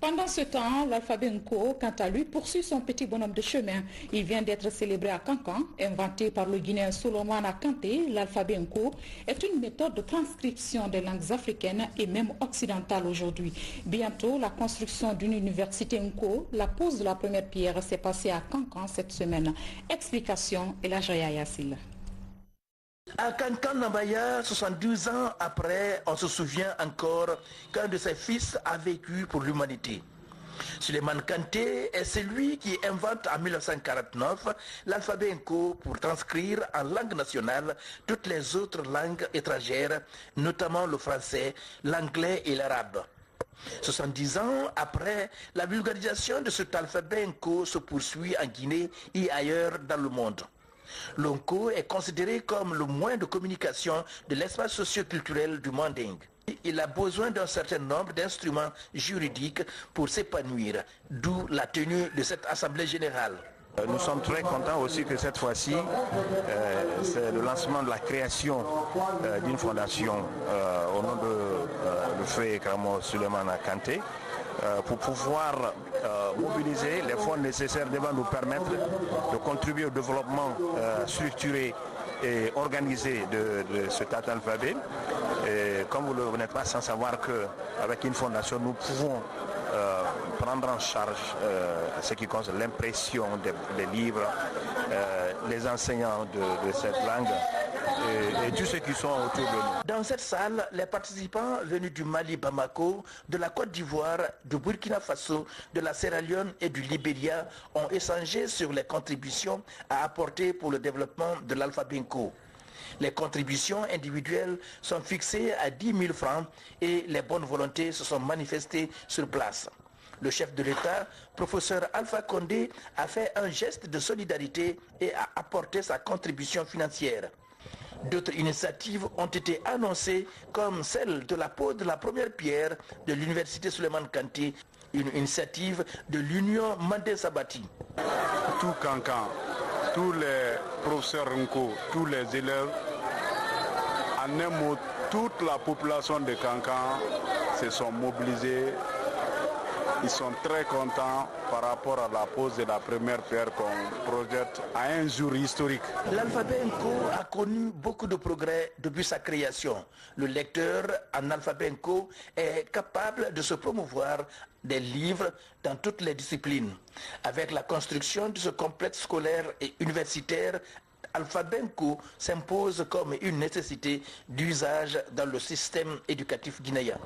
Pendant ce temps, l'alphabet Nko, quant à lui, poursuit son petit bonhomme de chemin. Il vient d'être célébré à Kankan. Inventé par le Guinéen Solomon Kanté, l'alphabet Nko est une méthode de transcription des langues africaines et même occidentales aujourd'hui. Bientôt, la construction d'une université Nko, la pose de la première pierre s'est passée à Kankan cette semaine. Explication et la Joya Yassil. À Kankan Nambaya, 72 ans après, on se souvient encore qu'un de ses fils a vécu pour l'humanité. Suleiman Kanté est celui qui invente en 1949 l'alphabet Nko pour transcrire en langue nationale toutes les autres langues étrangères, notamment le français, l'anglais et l'arabe. 70 ans après, la vulgarisation de cet alphabet Nko se poursuit en Guinée et ailleurs dans le monde. L'Nko est considéré comme le moyen de communication de l'espace socio-culturel du Manding. Il a besoin d'un certain nombre d'instruments juridiques pour s'épanouir, d'où la tenue de cette assemblée générale. Nous sommes très contents aussi que cette fois-ci, c'est le lancement de la création d'une fondation au nom de le feu Kramo Suleiman Kanté pour pouvoir mobiliser les fonds nécessaires devant nous permettre de contribuer au développement structuré et organisé de cet alphabet. Et comme vous n'êtes pas sans savoir qu'avec une fondation, nous pouvons prendre en charge ce qui concerne l'impression des livres, les enseignants de cette langue et tous ceux qui sont autour de nous. Dans cette salle, les participants venus du Mali, Bamako, de la Côte d'Ivoire, du Burkina Faso, de la Sierra Leone et du Libéria ont échangé sur les contributions à apporter pour le développement de l'alphabet Nko. Les contributions individuelles sont fixées à 10 000 francs et les bonnes volontés se sont manifestées sur place. Le chef de l'État, professeur Alpha Condé, a fait un geste de solidarité et a apporté sa contribution financière. D'autres initiatives ont été annoncées comme celle de la pose de la première pierre de l'université Suleiman Kanté, une initiative de l'Union Mandé Sabati. Tout Kankan, tous les professeurs Nko, tous les élèves, en un mot, toute la population de Kankan se sont mobilisés. Ils sont très contents par rapport à la pose de la première pierre qu'on projette à un jour historique. L'alphabet Nko a connu beaucoup de progrès depuis sa création. Le lecteur en alphabet Nko est capable de se promouvoir des livres dans toutes les disciplines. Avec la construction de ce complexe scolaire et universitaire, l'alphabet Nko s'impose comme une nécessité d'usage dans le système éducatif guinéen.